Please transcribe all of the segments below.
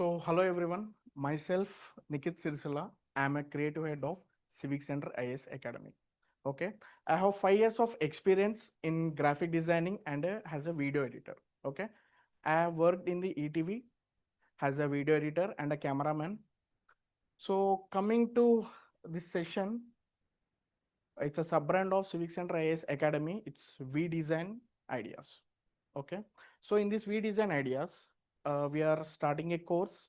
So, hello everyone. Myself, Nikit Sirsala. I am a creative head of Civic Center IS Academy. Okay, I have 5 years of experience in graphic designing and as a video editor. Okay, I have worked in the ETV as a video editor and a cameraman. So, coming to this session, it's a sub brand of Civic Center IS Academy. It's We Design Ideas. Okay, so in this We Design Ideas, we are starting a course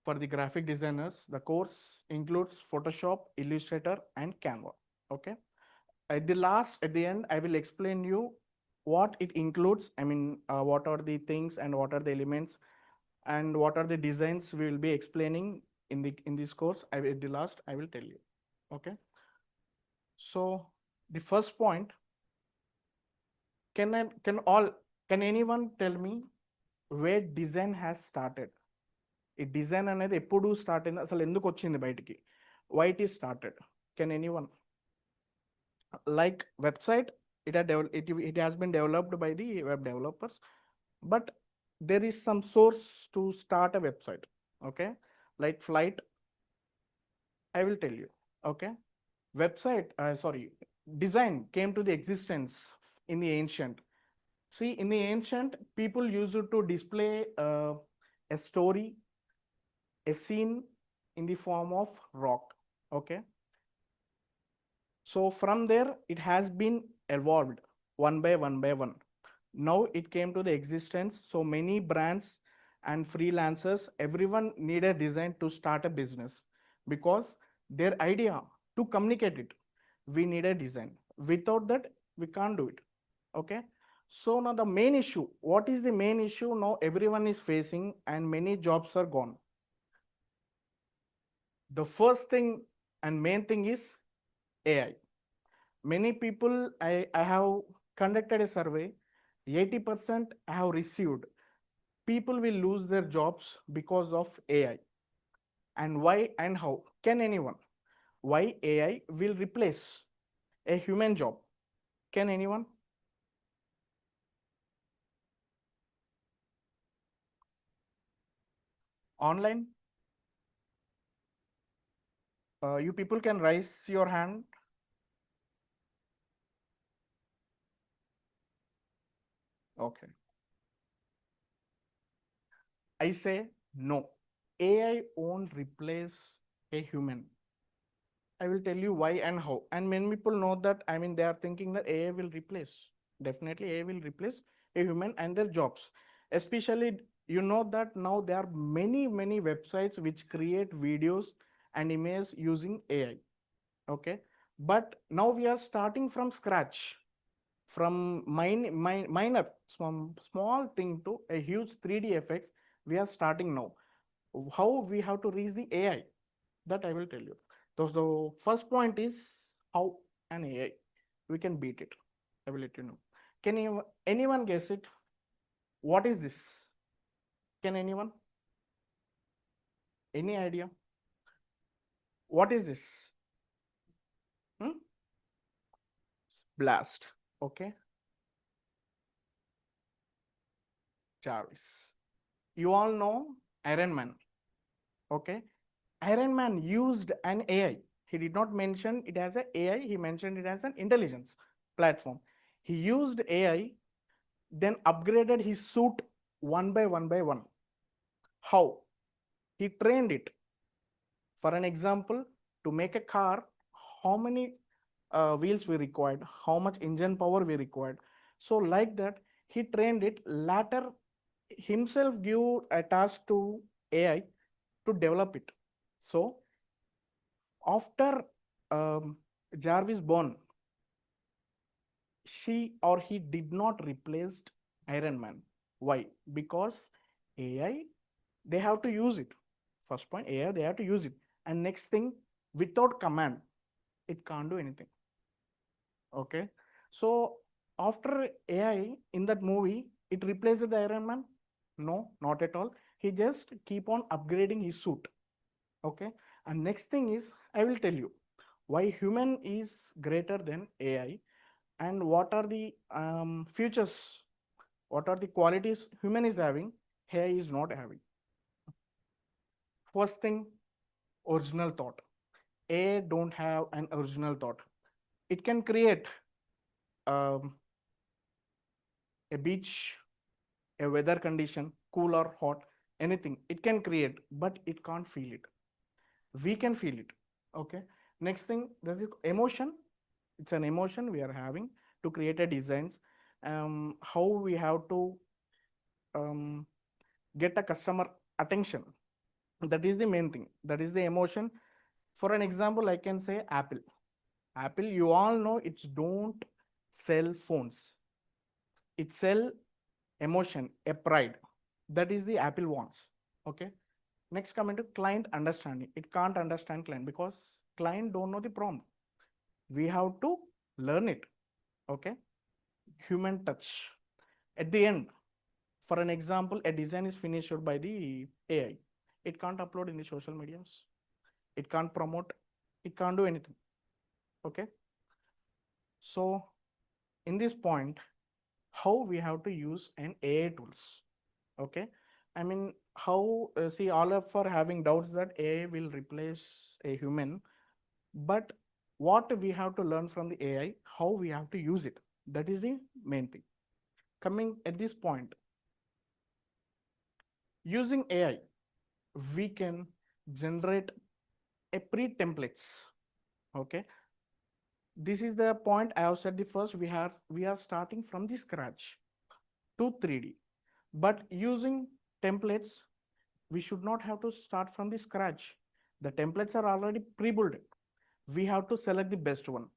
for the graphic designers. The course includes Photoshop, Illustrator, and Canva. Okay. At the end, I will explain you what it includes. I mean, what are the things and what are the elements and what are the designs we will be explaining in this course. At the last, I will tell you. Okay. So the first point, can I, can all can anyone tell me where design has started? ఈ design అనేది ఎప్పుడు start అయింది, అసలు ఎందుకు వచ్చింది బయటికి, why it is started? Can anyone? Like website, it has been developed by the web developers, but there is some source to start a website. Okay, like flight, I will tell you. Okay, website, sorry, design came to the existence in the ancient. See, in the ancient, people used to display a story, a scene in the form of rock. Okay, so from there, it has been evolved one by one by one. Now it came to the existence. So many brands and freelancers, everyone need a design to start a business because their idea to communicate it, we need a design. Without that, we can't do it. Okay. So now the main issue, what is the main issue now everyone is facing and many jobs are gone? The first thing and main thing is AI. Many people, I have conducted a survey, 80% I have received. People will lose their jobs because of AI. And why and how? Can anyone? Why AI will replace a human job? Can anyone? Online? You people can raise your hand. Okay. I say no. AI won't replace a human. I will tell you why and how. And many people know that, I mean, they are thinking that AI will replace. Definitely, AI will replace a human and their jobs. Especially, you know that now there are many websites which create videos and images using AI. Okay. But now we are starting from scratch, from minor, small thing to a huge 3D effects. We are starting now. How we have to reach the AI? That I will tell you. So the first point is how an AI we can beat it. I will let you know. Can anyone guess it? What is this? Can anyone? Any idea? What is this? Hmm? Blast. Okay. Jarvis. You all know Iron Man. Okay. Iron Man used an AI. He did not mention it as an AI. He mentioned it as an intelligence platform. He used AI, then upgraded his suit one by one by one. How? He trained it. For an example, to make a car, how many wheels we required, how much engine power we required. So like that, he trained it. Later, himself give a task to AI to develop it. So after Jarvis born, she or he did not replace Iron Man. Why? Because AI, they have to use it. First point, AI, they have to use it. And next thing, without command, it can't do anything. Okay. So after AI in that movie, it replaced the Iron Man? No, not at all. He just keep on upgrading his suit. Okay. And next thing is, I will tell you why human is greater than AI and what are the futures, what are the qualities human is having, AI is not having. First thing, original thought. A don't have an original thought. It can create um, a beach, a weather condition, cool or hot, anything. It can create, but it can't feel it. We can feel it. Okay. Next thing, there is emotion. It's an emotion we are having to create a designs. How we have to um, get a customer attention. That is the main thing. That is the emotion. For an example, I can say Apple. Apple, you all know it's don't sell phones. It sell emotion, a pride. That is the Apple wants. Okay. Next, coming to client understanding. It can't understand client because client don't know the prompt. We have to learn it. Okay. Human touch. At the end, for an example, a design is finished by the AI. It can't upload in the social medias. It can't promote. It can't do anything. Okay. So in this point, how we have to use an AI tools. Okay. I mean, how see all of are having doubts that AI will replace a human, but what we have to learn from the AI, how we have to use it. That is the main thing. Coming at this point, using AI, we can generate a pre-templates. Okay. This is the point I have said the first we are starting from the scratch to 3D. But using templates, we should not have to start from the scratch. The templates are already pre-built. We have to select the best one.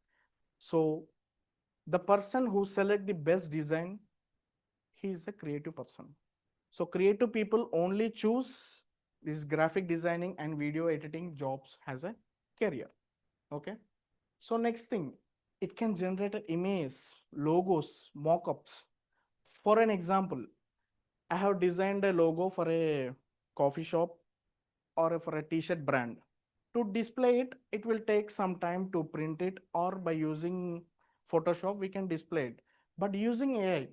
So the person who select the best design, he is a creative person. So creative people only choose this graphic designing and video editing jobs as a career. Okay. So next thing, it can generate an image, logos, mockups. For an example, I have designed a logo for a coffee shop or for a t-shirt brand. To display it, it will take some time to print it, or by using Photoshop, we can display it. But using AI,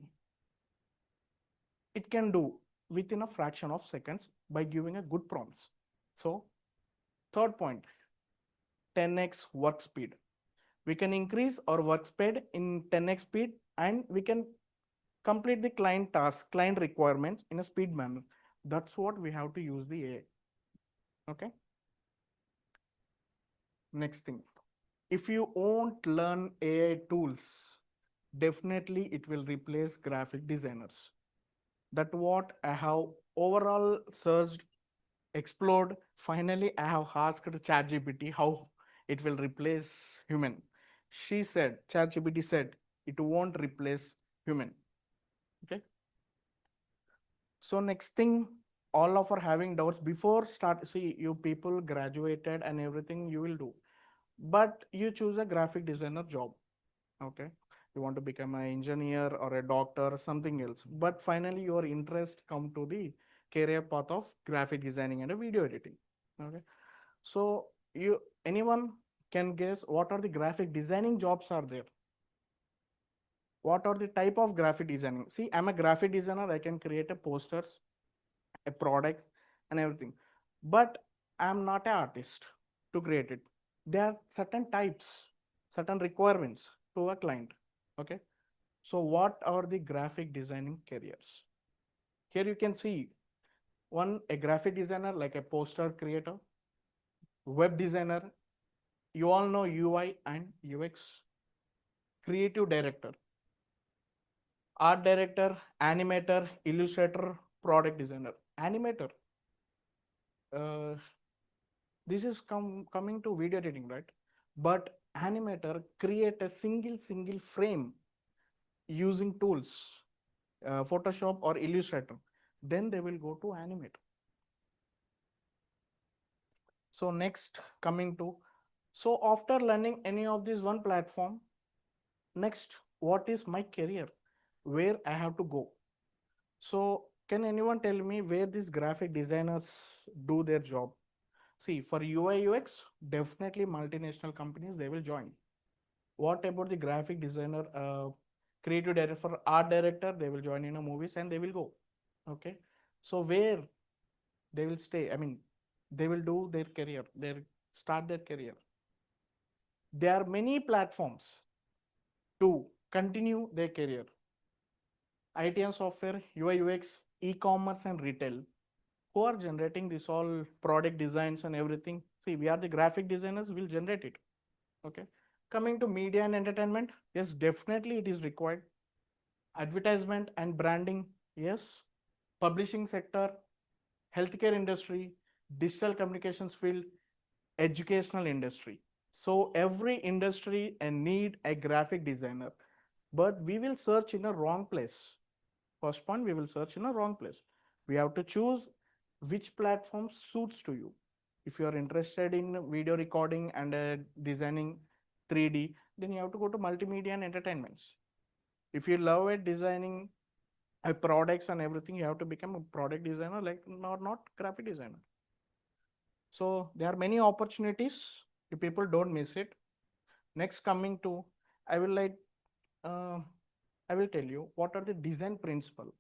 it can do within a fraction of seconds by giving a good prompts. So third point, 10x work speed. We can increase our work speed in 10x speed, and we can complete the client task, client requirements in a speed manner. That's what we have to use the AI. Okay. Next thing, if you won't learn AI tools, definitely it will replace graphic designers. That what I have overall searched, explored. Finally, I have asked ChatGPT how it will replace human. She said, ChatGPT said, it won't replace human. Okay. So next thing, all of are having doubts before start. See, you people graduated and everything you will do, but you choose a graphic designer job. Okay. You want to become an engineer or a doctor or something else, but finally your interest come to the career path of graphic designing and a video editing. Okay. So you anyone can guess what are the graphic designing jobs are there? What are the type of graphic designing? See, I'm a graphic designer. I can create a posters, a product, and everything. But I'm not an artist to create it. There are certain types, certain requirements to a client. Okay. So what are the graphic designing careers? Here you can see one, a graphic designer like a poster creator, web designer. You all know UI and UX, creative director, art director, animator, illustrator, product designer, animator. Uh, this is coming to video editing, right? But animator create a single frame using tools, Photoshop or Illustrator. Then they will go to animate. So next coming to, so after learning any of these one platform, next what is my career, where I have to go? So can anyone tell me where these graphic designers do their job? See, for UI UX, definitely multinational companies they will join. What about the graphic designer, creative director, for art director, they will join in a movies and they will go. Okay. So where they will stay? I mean, they will do their career, their start their career. There are many platforms to continue their career. IT and software, UI, UX, e-commerce and retail, who are generating this all product designs and everything. See, we are the graphic designers, will generate it. Okay. Coming to media and entertainment, yes, definitely it is required. Advertisement and branding, yes. Publishing sector, healthcare industry, digital communications field, educational industry. So every industry and need a graphic designer, but we will search in a wrong place. First point, we will search in a wrong place. We have to choose which platform suits to you. If you are interested in video recording and designing 3D, then you have to go to multimedia and entertainments. If you love it designing products and everything, you have to become a product designer, like not graphic designer. So there are many opportunities. If people don't miss it. Next, coming to, I will like, uh, I will tell you what are the design principle.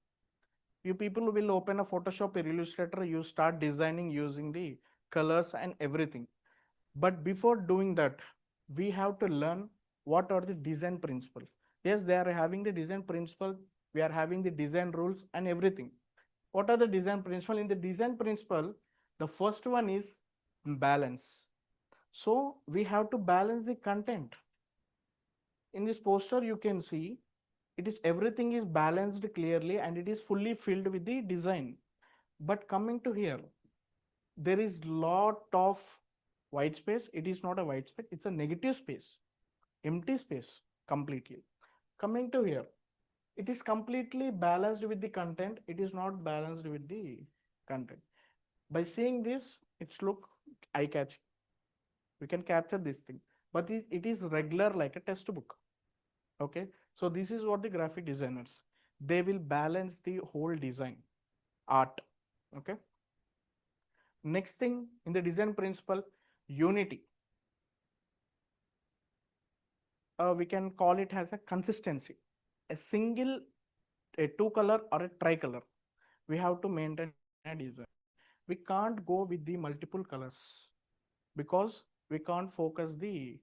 You people will open a Photoshop or Illustrator, you start designing using the colors and everything. But before doing that, we have to learn what are the design principles. Yes, they are having the design principle. We are having the design rules and everything. What are the design principle? In the design principle, the first one is balance. So we have to balance the content. In this poster, you can see it is everything is balanced clearly and it is fully filled with the design. But coming to here, there is lot of white space. It is not a white space, it's a negative space, empty space completely. Coming to here, it is completely balanced with the content, it is not balanced with the content. By seeing this, it's look eye catching, we can capture this thing, but it is regular like a textbook. Okay, so this is what the graphic designers, they will balance the whole design art. Okay, next thing in the design principle, unity. We can call it as a consistency, a single, a two color or a tricolor we have to maintain in a design. We can't go with the multiple colors because we can't focus the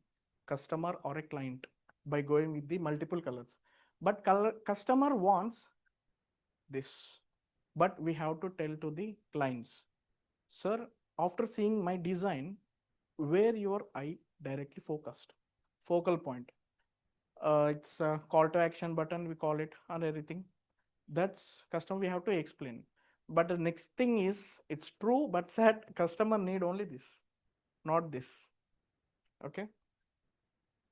customer or a client by going with the multiple colors. But customer wants this, but we have to tell to the clients, sir, after seeing my design, where your eye directly focused, focal point. It's a call to action button, we call it, and everything. That's customer we have to explain. But the next thing is, it's true, but sad customer need only this, not this. Okay.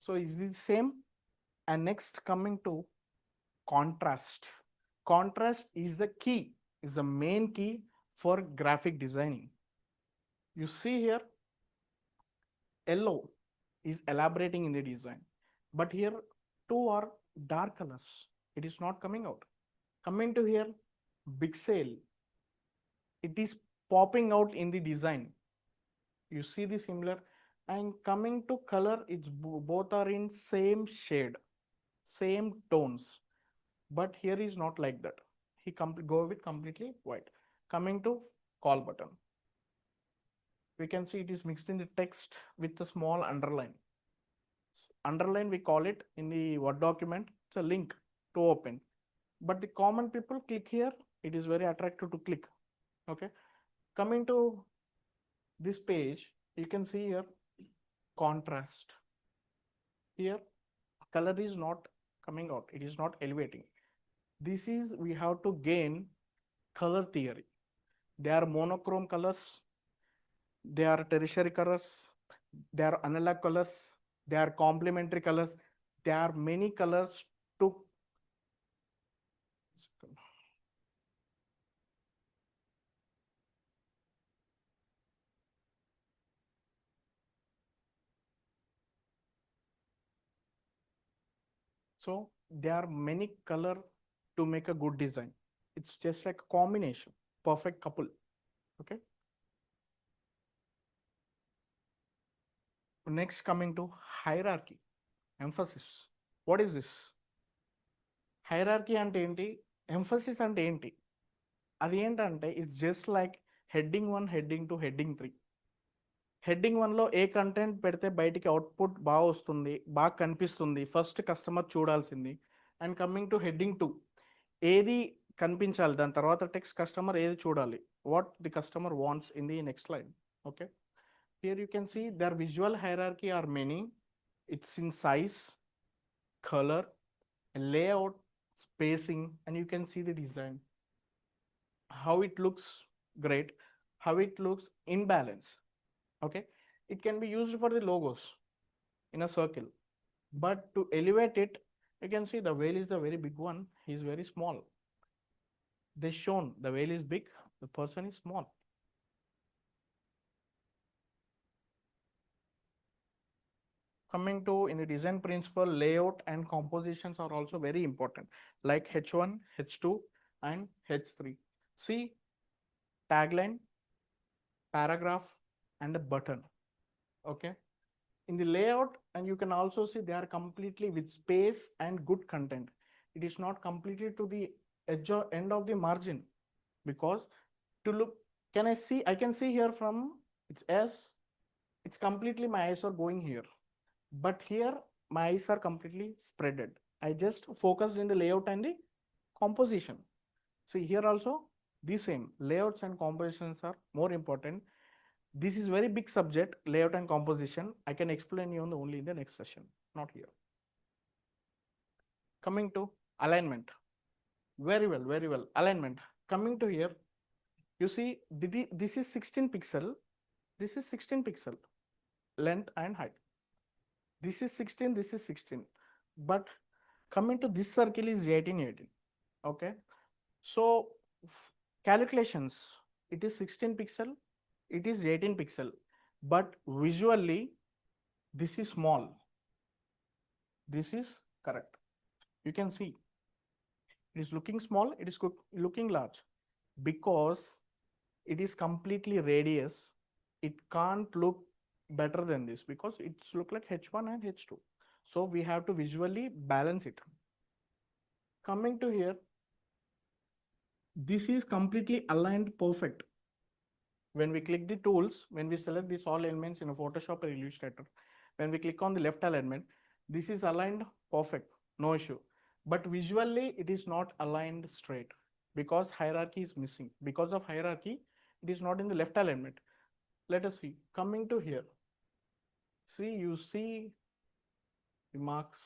So is this same? And next coming to contrast. Contrast is the key, is the main key for graphic designing. You see here, yellow is elaborating in the design, but here two are dark colors. It is not coming out. Coming to here, big sale, it is popping out in the design. You see the similar, and coming to color, it's both are in same shade, same tones, but here is not like that. He go with completely white. Coming to call button, we can see it is mixed in the text with a small underline. Underline we call it in the Word document, it's a link to open, but the common people click here, it is very attractive to click. Okay, coming to this page, you can see here contrast. Here color is not coming out, it is not elevating. This is, we have to gain color theory. They are monochrome colors, they are tertiary colors, they are analog colors, they are complementary colors, there are many colors to. So there are many color to make a good design. It's just like a combination, perfect couple. Okay. Next coming to hierarchy, emphasis. What is this? Hierarchy అంటే ఏంటి, emphasis అంటే ఏంటి? అది ఏంటంటే, it's just like heading 1, heading 2, heading 3. Heading 1లో ఏ content పెడితే బయటికి అవుట్పుట్ బాగా వస్తుంది, బాగా కనిపిస్తుంది, ఫస్ట్ కస్టమర్ చూడాల్సింది. అండ్ కమింగ్ టు హెడ్డింగ్ 2, ఏది కనిపించాలి, దాని తర్వాత టెక్స్ట్ కస్టమర్ ఏది చూడాలి, what the customer wants in the next line. Okay, here you can see there visual hierarchy are many. It's in size, colour, layout, spacing, and you can see the design, how it looks great, how it looks in balance. Okay, it can be used for the logos in a circle, but to elevate it, you can see the whale is a very big one, he is very small. They shown the whale is big, the person is small. Coming to in the design principle, layout and compositions are also very important, like h1, h2, and h3. See, tagline, paragraph, and a button. Okay, in the layout, and you can also see they are completely with space and good content. It is not completely to the edge or end of the margin, because to look, can I see, I can see here from it's s, it's completely my eyes are going here, but here my eyes are completely spreaded. I just focused in the layout and the composition. See here also the same layouts and compositions are more important. This is very big subject, layout and composition. I can explain you only in the next session, not here. Coming to alignment. Very well, very well. Alignment. Coming to here, you see this is 16 pixel. This is 16 pixel length and height. This is 16, this is 16. But coming to this circle is 18, 18. Okay. So calculations, it is 16 pixel, it is 18 pixel. But visually, this is small, this is correct. You can see it is looking small, it is looking large, because it is completely radius. It can't look better than this because it's look like h1 and h2. So we have to visually balance it. Coming to here, this is completely aligned perfect. When we click the tools, when we select these all elements in a Photoshop or Illustrator, when we click on the left alignment, this is aligned perfect, no issue. But visually, it is not aligned straight because hierarchy is missing. Because of hierarchy, it is not in the left alignment. Let us see. Coming to here, see, you see the marks.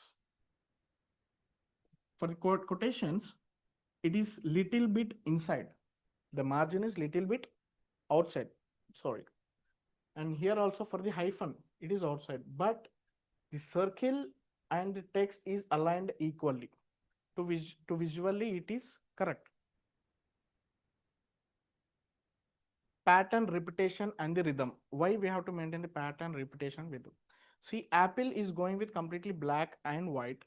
For the quotations, it is little bit inside. The margin is little bit outside. Sorry. And here also for the hyphen, it is outside. But the circle and the text is aligned equally. To visually, it is correct. Pattern, repetition, and the rhythm. Why we have to maintain the pattern, repetition, rhythm? See, Apple is going with completely black and white,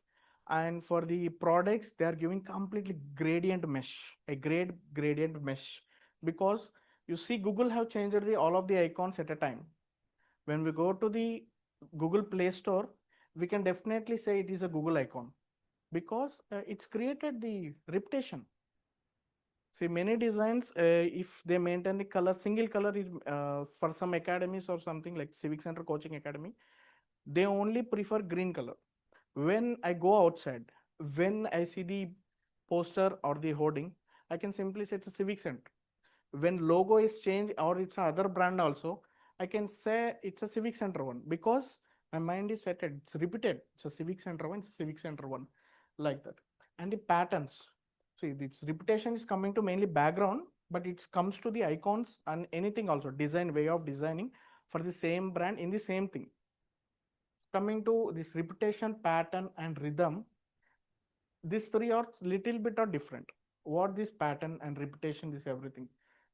and for the products they are giving completely gradient mesh, a gradient mesh, because you see Google have changed the all of the icons at a time. When we go to the Google Play Store, we can definitely say it is a Google icon, because it's created the repetition. See, many designs, if they maintain the color, single color is for some academies or something like Civic Center Coaching Academy, they only prefer green color. When I go outside, when I see the poster or the hoarding, I can simply say it's a Civic Center. When logo is changed or it's another brand also, I can say it's a Civic Center one, because my mind is set, it's repeated. It's a Civic Center one, it's a Civic Center one, like that. And the patterns. See, this repetition is coming to mainly background, but it comes to the icons and anything also, design, way of designing for the same brand in the same thing. Coming to this repetition, pattern, and rhythm, these three are little bit are different. What this pattern and repetition, this everything.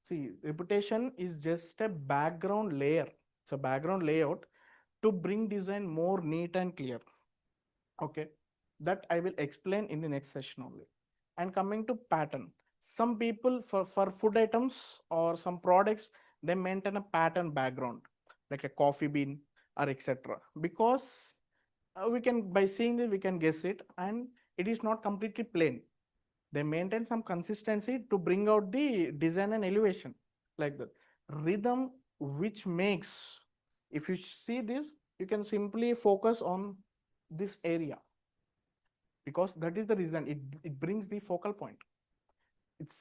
See, repetition is just a background layer. It's a background layout to bring design more neat and clear. Okay, that I will explain in the next session only. And coming to pattern, some people for food items or some products, they maintain a pattern background, like a coffee bean or etc. Because we can, by seeing this we can guess it, and it is not completely plain. They maintain some consistency to bring out the design and elevation, like that. rhythm which makes, if you see this, you can simply focus on this area, because that is the reason it brings the focal point. It's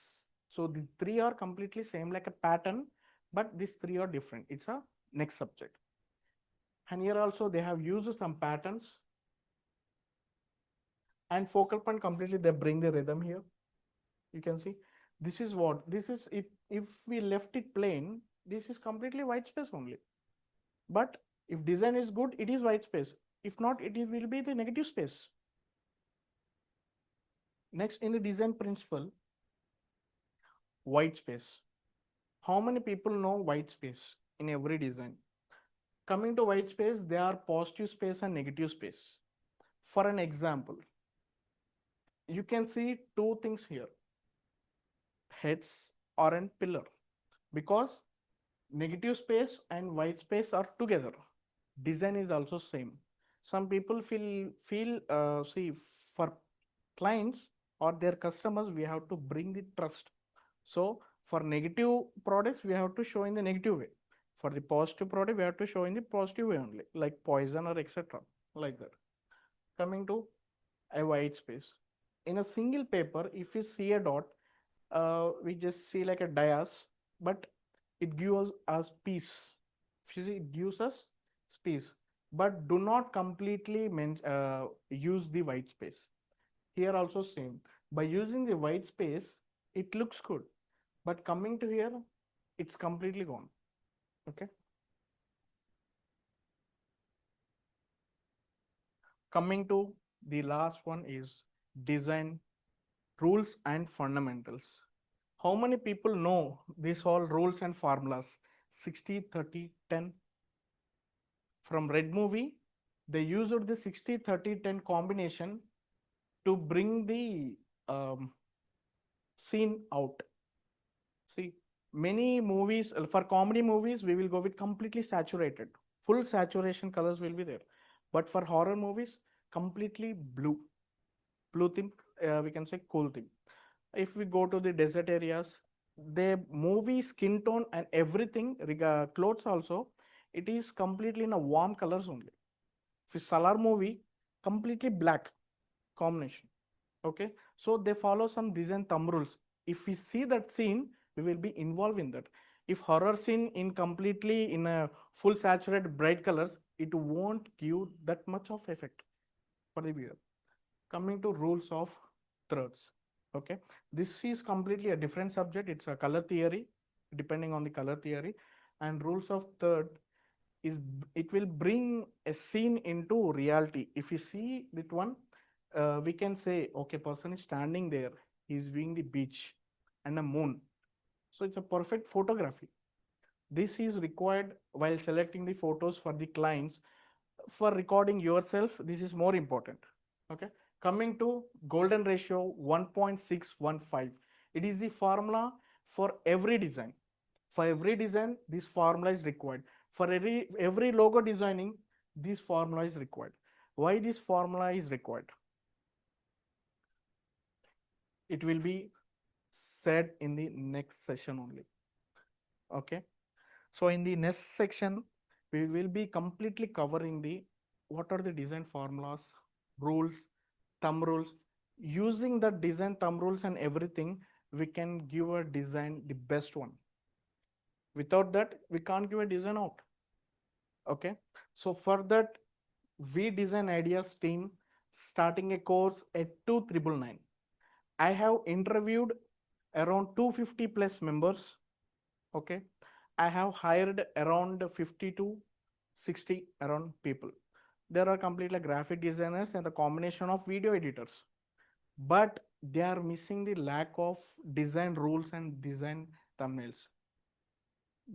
so the three are completely same like a pattern, but these three are different. It's a next subject. And here also they have used some patterns and focal point completely. They bring the rhythm here. You can see this is what this is. If we left it plain, this is completely white space only. But if design is good, it is white space. If not, will be the negative space. Next, in the design principle, white space. How many people know white space in every design? Coming to white space, there are positive space and negative space. For an example, you can see two things here, heads or an pillar, because negative space and white space are together. Design is also same. Some people see, for clients or their customers, we have to bring the trust. So for negative products, we have to show in the negative way. For the positive product, we have to show in the positive way only, like poison or etc. Like that. Coming to a white space. In a single paper, if you see a dot, we just see like a dias, but it gives us peace. If you see, it gives us space, but do not completely use the white space. Here also same. By using the white space, it looks good, but coming to here, it's completely gone. Okay. Coming to the last one is design rules and fundamentals. How many people know these all rules and formulas? 60, 30, 10. From Red Movie, they used the 60, 30, 10 combination to bring the scene out. See, many movies, for comedy movies, we will go with completely saturated. Full saturation colors will be there. But for horror movies, completely blue. Blue theme, we can say cool theme. If we go to the desert areas, the movie skin tone and everything, clothes also, it is completely in a warm colors only. If Salar movie, completely black combination. Okay, so they follow some design thumb rules. If we see that scene, we will be involved in that. If horror scene in completely in a full saturated bright colors, it won't give that much of effect for the viewer. Coming to rules of threads. Okay, this is completely a different subject. It's a color theory, depending on the color theory. And rules of third is, it will bring a scene into reality. If you see that one, we can say, okay, person is standing there, he's viewing the beach and the moon. So it's a perfect photography. This is required while selecting the photos for the clients. For recording yourself, this is more important. Okay, coming to golden ratio 1.615. It is the formula for every design. For every design, this formula is required. For every logo designing, this formula is required. Why this formula is required? It will be said in the next session only. Okay, so in the next section, we will be completely covering the what are the design formulas, rules, thumb rules. Using the design thumb rules and everything, we can give a design the best one. Without that, we can't give a design out. Okay, so for that, we design ideas team starting a course at 2,999. I have interviewed around 250 plus members. Okay, I have hired around 50 to 60 around people. There are completely graphic designers and the combination of video editors, but they are missing the lack of design rules and design thumbnails,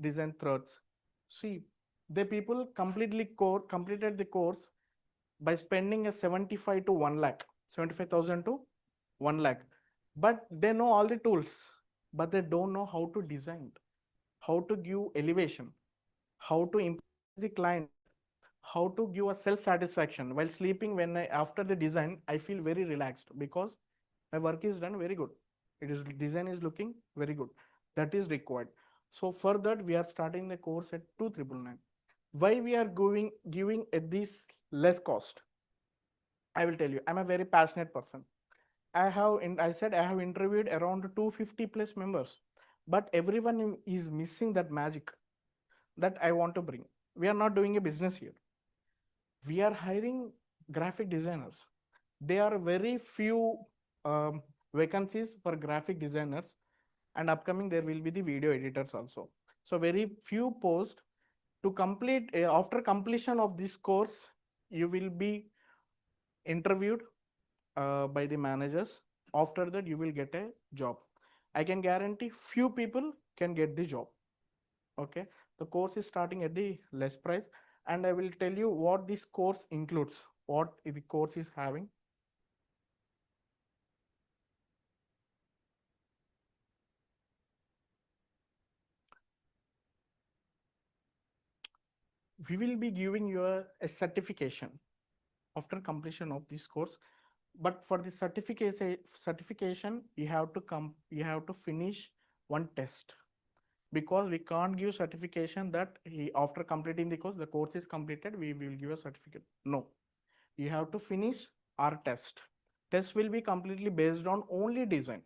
design threads. See, the people completed the course by spending a 75 to 1 lakh, 75,000 to 1 lakh. But they know all the tools, but they don't know how to design, how to give elevation, how to impress the client, how to give a self-satisfaction. While sleeping, after the design, I feel very relaxed because my work is done very good. Design is looking very good. That is required. So for that, we are starting the course at 2,999. Why we are giving at this less cost? I will tell you. I'm a very passionate person. I said I have interviewed around 250 plus members, but everyone is missing that magic that I want to bring. We are not doing a business here. We are hiring graphic designers. There are very few um, vacancies for graphic designers, and upcoming there will be the video editors also. So very few posts to complete. After completion of this course, you will be interviewed by the managers. After that, you will get a job. I can guarantee few people can get the job. Okay, the course is starting at the less price, and I will tell you what this course includes, what the course is having. We will be giving you a certification after completion of this course, but for the certification you have to finish one test, because we can't give certification that after completing the course is completed, we will give a certificate. No, you have to finish our test will be completely based on only design,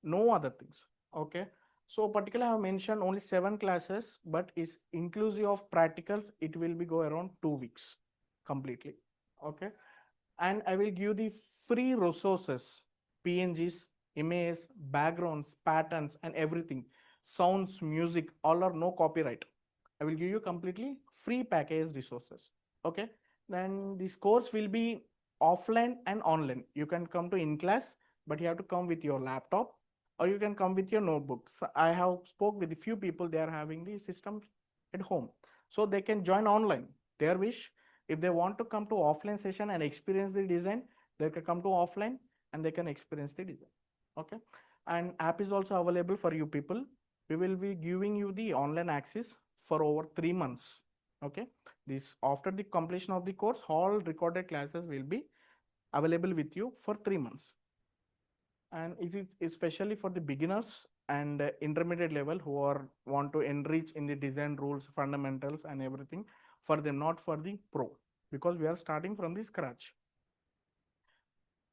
no other things. Okay, so particularly I have mentioned only 7 classes, but is inclusive of practicals, it will be go around 2 weeks completely. Okay, and I will give the free resources, PNGs, images, backgrounds, patterns, and everything, sounds, music, all are no copyright. I will give you completely free package resources. Okay, then this course will be offline and online. You can come to in class, but you have to come with your laptop, or you can come with your notebook. So I have spoke with a few people, they are having the systems at home, so they can join online, their wish. If they want to come to offline session and experience the design, they can come to offline and they can experience the design. Okay, and app is also available for you people. We will be giving you the online access for over 3 months. Okay, this after the completion of the course, all recorded classes will be available with you for 3 months, and it is especially for the beginners and intermediate level who are want to enrich in the design rules, fundamentals, and everything. For them, not for the pro, because we are starting from the scratch.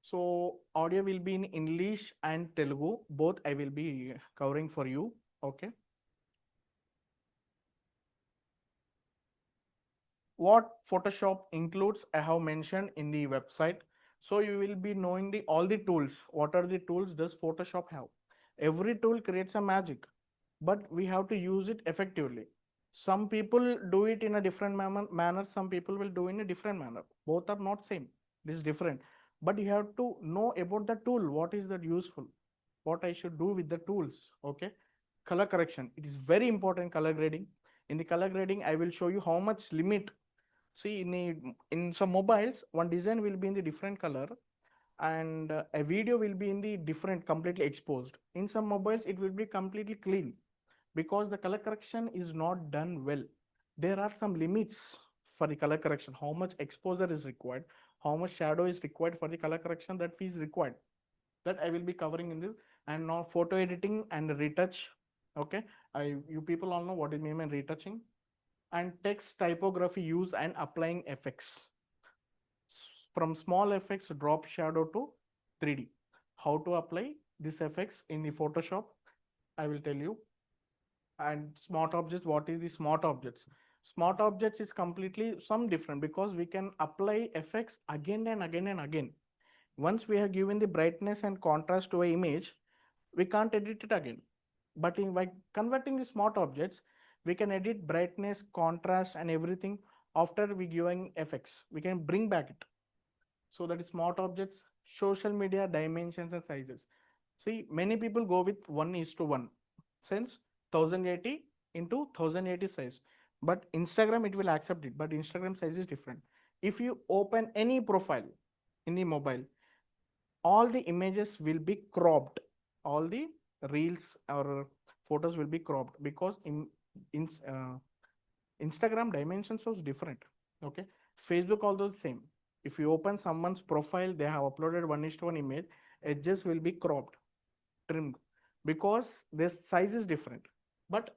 So audio will be in English and Telugu, both I will be covering for you. Okay, what Photoshop includes, I have mentioned in the website. So you will be knowing the all the tools. What are the tools does Photoshop have? Every tool creates a magic, but we have to use it effectively. Some people do it in a different manner, some people will do in a different manner. Both are not same. It is different. But you have to know about the tool. What is that useful? What I should do with the tools? Okay. Color correction. It is very important. Color grading. In the color grading, I will show you how much limit. See, in some mobiles, one design will be in the different color, and a video will be in the different, completely exposed. In some mobiles, it will be completely clean, because the color correction is not done well. There are some limits for the color correction, how much exposure is required, how much shadow is required for the color correction, that is required, that I will be covering in this. And now photo editing and retouch. Okay, you people all know what is mean by retouching. And text typography use and applying effects, from small effects, drop shadow to 3D. How to apply these effects in the Photoshop, I will tell you. And smart objects, what is the smart objects? Smart objects is completely some different, because we can apply effects again and again and again. Once we have given the brightness and contrast to an image, we can't edit it again. But by converting the smart objects, we can edit brightness, contrast, and everything. After we giving effects, we can bring back it. So that is smart objects. Social media dimensions and sizes. See, many people go with 1:1, since 1080 into 1080 size. But Instagram, it will accept it, but Instagram size is different. If you open any profile in the mobile, all the images will be cropped. All the reels or photos will be cropped, because in Instagram dimensions was different. Okay, Facebook also the same. If you open someone's profile, they have uploaded 1:1 image, edges will be cropped, trimmed, because their size is different. but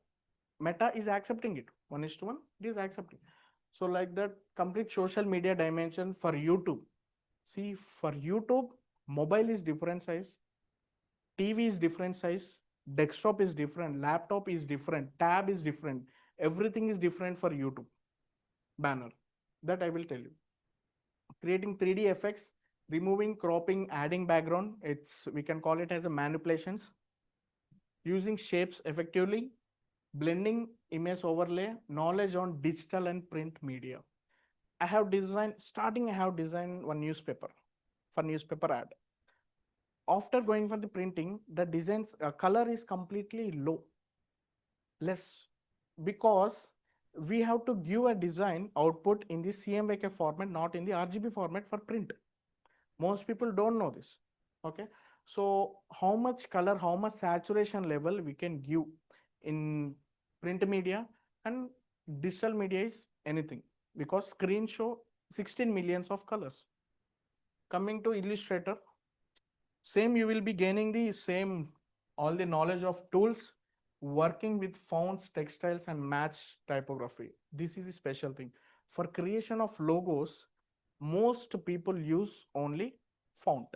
Meta is accepting it. 1:1, it is accepting. So like that complete social media dimension for YouTube. See, for YouTube, mobile is different size, TV is different size, desktop is different, laptop is different, tab is different. Everything is different for YouTube banner. That I will tell you. Creating 3D effects, removing, cropping, adding background. It's, we can call it as a manipulations. Using shapes effectively, blending, image overlay, knowledge on digital and print media. I have designed, starting I have designed one newspaper for newspaper ad. After going for the printing, the designs color is completely low, less, because we have to give a design output in the CMYK format, not in the RGB format for print. Most people don't know this. Okay, so how much color, how much saturation level we can give in print media, and digital media is anything, because screen show 16 millions of colors. Coming to Illustrator, same, you will be gaining the same, all the knowledge of tools, working with fonts, textiles, and match typography. This is a special thing. For creation of logos, most people use only font.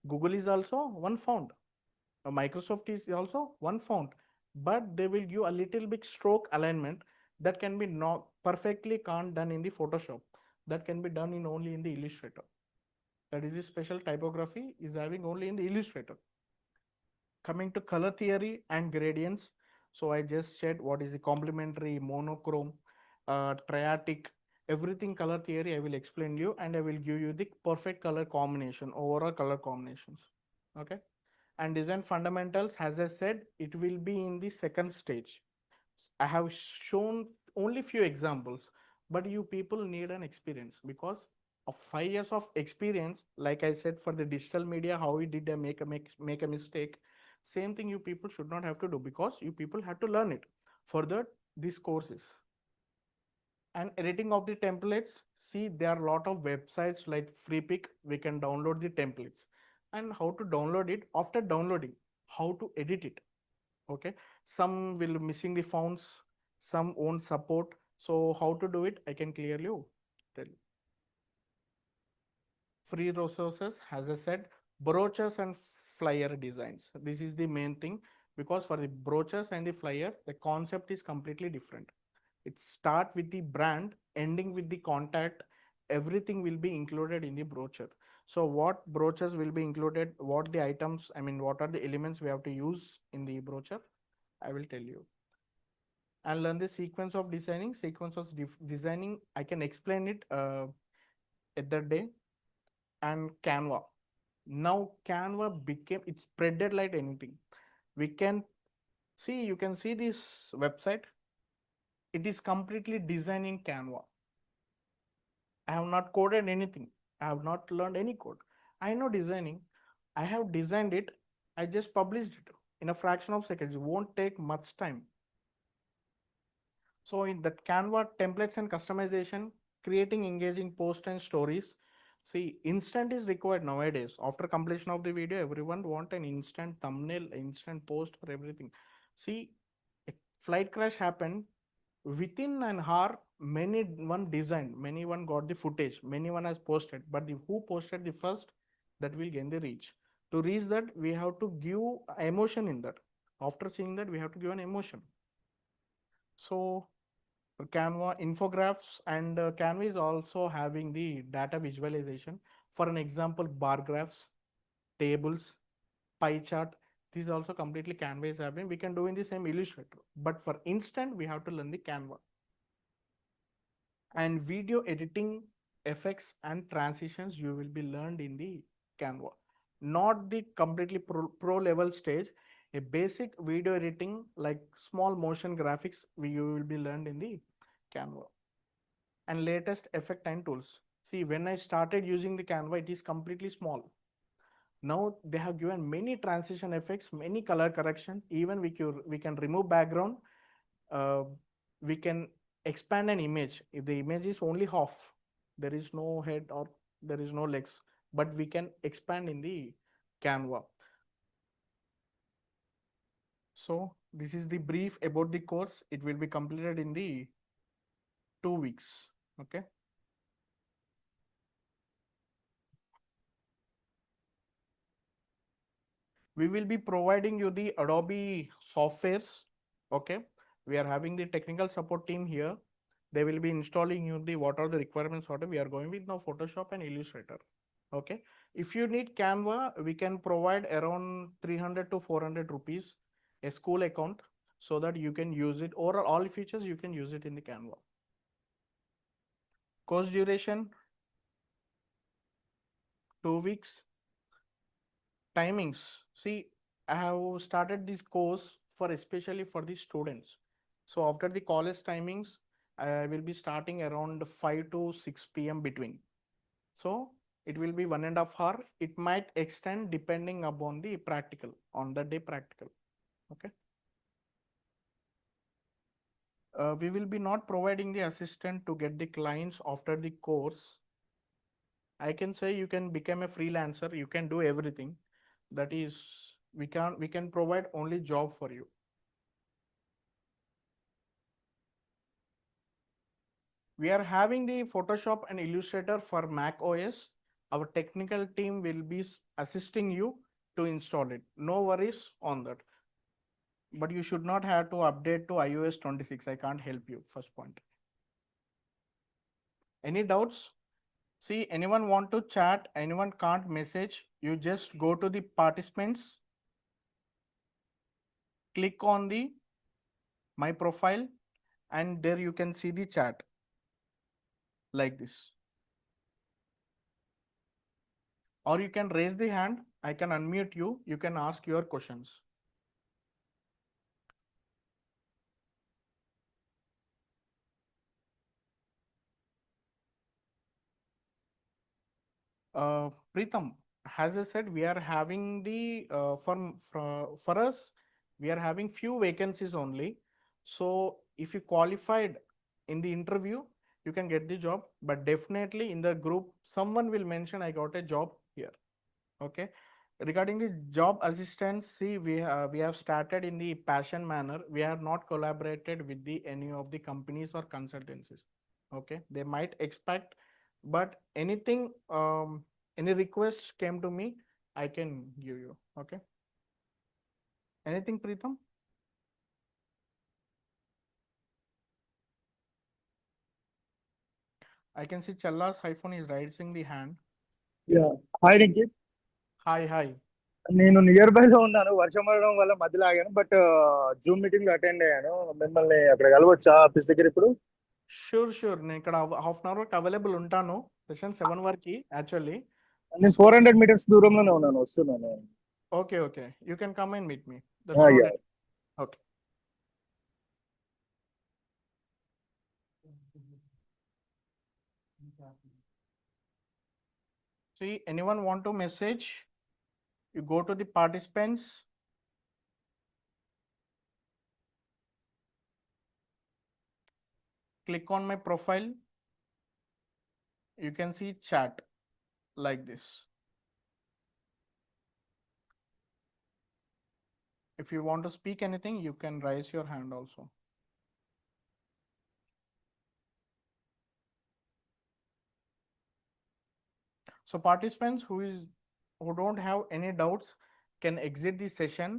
Google is also one font. Microsoft is also one font, but they will give a little bit stroke alignment that can be not perfectly can't done in the Photoshop. That can be done in only in the Illustrator. That is a special typography is having only in the Illustrator. Coming to color theory and gradients, so I just said what is the complementary, monochrome, triatic, everything color theory I will explain you, and I will give you the perfect color combination, overall color combinations. Okay, and design fundamentals, as I said, it will be in the second stage. I have shown only few examples, but you people need an experience, because of 5 years of experience, like I said, for the digital media, how we did make a mistake. Same thing you people should not have to do, because you people have to learn it. For that, this course is. And editing of the templates, see, there are a lot of websites like FreePick, we can download the templates. And how to download it, after downloading, how to edit it. Okay, some will missing the fonts, some won't support. So how to do it, I can clearly tell you. Free resources, as I said, brochures and flyer designs, this is the main thing, because for the brochures and the flyer, the concept is completely different. It start with the brand, ending with the contact, everything will be included in the brochure. So what brochures will be included, what the items, I mean what are the elements we have to use in the brochure, I will tell you. And learn the sequence of designing, designing, I can explain it at that day. And Canva, now Canva became, it's spreaded like anything. We can see, you can see this website, it is completely designed in Canva. I have not coded anything, I have not learned any code, I know designing, I have designed it, I just published it in a fraction of seconds, it won't take much time. So in that Canva, templates and customization, creating engaging posts and stories. See, instant is required nowadays. After completion of the video, everyone want an instant thumbnail, instant post for everything. See, a flight crash happened within an hour. Many one designed, many one got the footage, many one has posted, but the who posted the first, that will gain the reach. To reach that, we have to give emotion in that. After seeing that, we have to give an emotion. So Canva infographics, and Canva is also having the data visualization. For an example, bar graphs, tables, pie chart. This is also completely Canva is having. We can do in the same Illustrator, but for instant we have to learn the Canva. And video editing, effects and transitions, you will be learned in the Canva. Not the completely pro level stage. A basic video editing like small motion graphics, you will be learned in the Canva. And latest effect and tools. See, when I started using the Canva, it is completely small. Now they have given many transition effects, many color correction. Even we can remove background. Uh, we can expand an image. If the image is only half, there is no head or there is no legs, but we can expand in the Canva. So This is the brief about the course. It will be completed in the 2 weeks. Okay. We will be providing you the Adobe softwares. Okay. We are having the technical support team here. They will be installing you the what are the requirements. What we are going with now Photoshop and Illustrator. Okay. If you need Canva, we can provide around 300 to 400 rupees a school account so that you can use it, or all features you can use it in the Canva. Course duration 2 weeks. Timings. See, I have started this course for especially for the students. So after the college timings, I will be starting around 5 to 6 p.m. between. So it will be 1.5 hour. It might extend depending upon the practical, on the day practical. Okay. We will be not providing the assistant to get the clients after the course. I can say you can become a freelancer. You can do everything. That is, we can provide only job for you. We are having the Photoshop and Illustrator for Mac OS. Our technical team will be assisting you to install it. No worries on that. But you should not have to update to iOS 26. I can't help you. First point. Any doubts? See, anyone want to chat, anyone can't message, you just go to the participants, click on the my profile, and there you can see the chat like this. Or you can raise the hand, I can unmute you, you can ask your questions. Preetham, as I said, we are having the for us, we are having few vacancies only. So if you qualified in the interview, you can get the job. But definitely in the group, someone will mention I got a job here. Okay. Regarding the job assistance, see, we have started in the passion manner. We have not collaborated with the any of the companies or consultancies. Okay, they might expect, but anything, any request came to me, I can give you. Okay, anything, Preetham? I can see Challa's iPhone is raising the hand. Yeah hi Nikhit. Hi, hi. నేను near by లో ఉన్నాను. వర్షం పడడం వల్ల మధ్యలో ఆగాను. But Zoom meeting లో attend అయ్యాను. మిమ్మల్ని అక్కడ కలవచ్చా ఆఫీస్ దగ్గర ఇప్పుడు? షూర్ నేను ఇక్కడ హాఫ్ అన్ అవర్ అవైలబుల్ ఉంటాను. సెషన్ 7 వరకు యాక్చువల్లీ. నేను 400 మీటర్స్ దూరంలోనే ఉన్నాను, వస్తున్నాను. Okay. You can come and meet me. That's not yeah. it. Okay. See, anyone want to message? You go to the participants. Click on my profile. You can see chat like this. If you want to speak anything, you can raise your hand also. So participants who don't have any doubts can exit the session.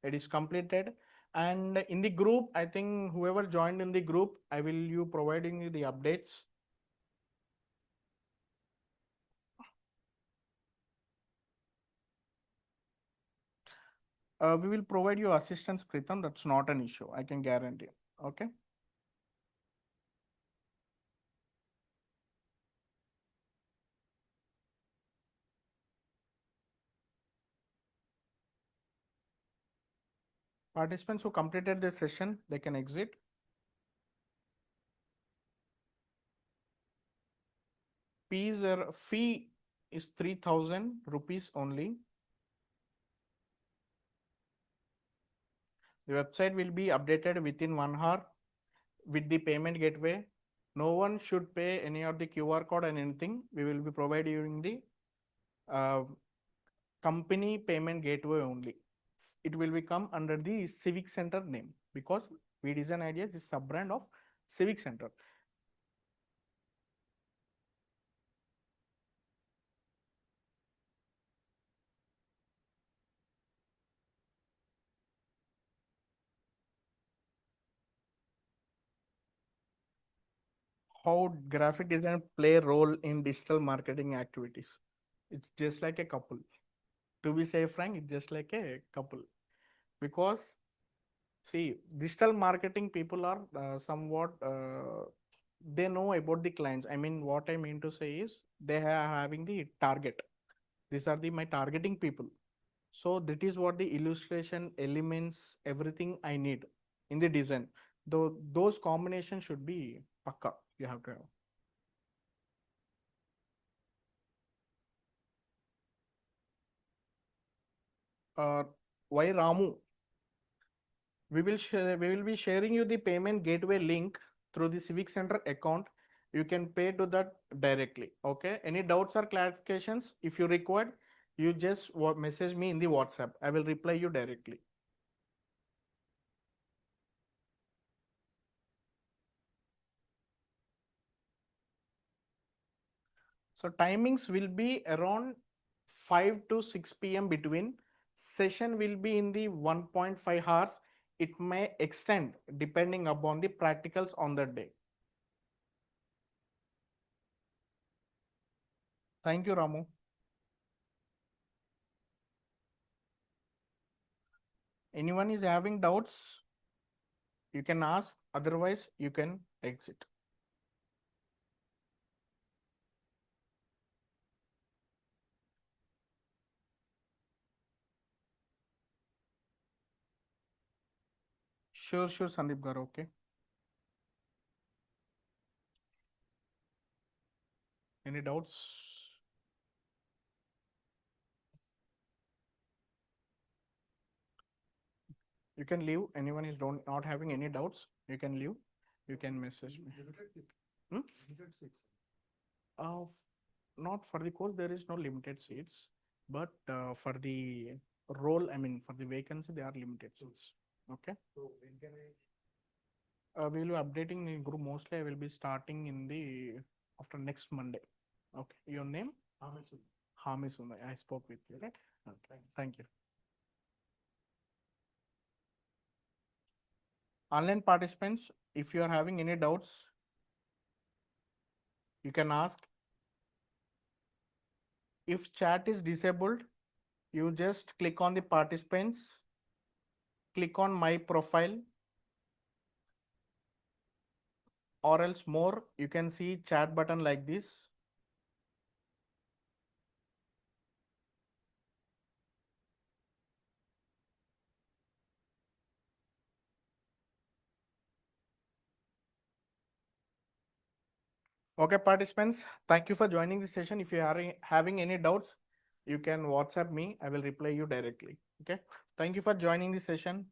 It is completed. And in the group, I think whoever joined in the group, I will you providing you the updates. We will provide you assistance, Pritham. That's not an issue. I can guarantee. Okay. Participants who completed this session, they can exit. Fee is 3,000 rupees only. The website will be updated within 1 hour with the payment gateway. No one should pay any of the QR code and anything. We will be providing the company payment gateway only it will become under the Civic Center name, because We Design Ideas is sub brand of Civic Center. How graphic design play a role in digital marketing activities? It's just like a couple. To be safe, frank, it's just like a couple, because see, digital marketing people are somewhat they know about the clients. I mean, what I mean to say is they are having the target. These are the my targeting people. So that is what the illustration elements, everything I need in the design. Though those combinations should be pakka. You have to have. Why Ramu? We will be sharing you the payment gateway link through the Civic Center account. You can pay to that directly. Okay. Any doubts or clarifications? If you require, you just message me in the WhatsApp. I will reply you directly. So timings will be around 5 to 6 p.m. between. Session will be in the 1.5 hours. It may extend depending upon the practicals on that day. Thank you, Ramu. Anyone is having doubts, you can ask, otherwise you can exit. Sure, Sandeep Garu, okay. Any doubts? You can leave. Anyone is not having any doubts, you can leave. You can message me. Hmm? Uh, Not for the course, there is no limited seats, but for the role, I mean, for the vacancy, there are limited seats. Okay. So when can we will be updating in group. Mostly, I will be starting in the after next Monday. Okay. Your name? Hamisunda. I spoke with you, right? Okay. Thank you. Online participants, if you are having any doubts, you can ask. If chat is disabled, you just click on the participants, click on my profile, or else more, you can see chat button like this. Okay, participants, thank you for joining the session. If you are having any doubts, you can WhatsApp me. I will reply you directly. Okay. Thank you for joining the session.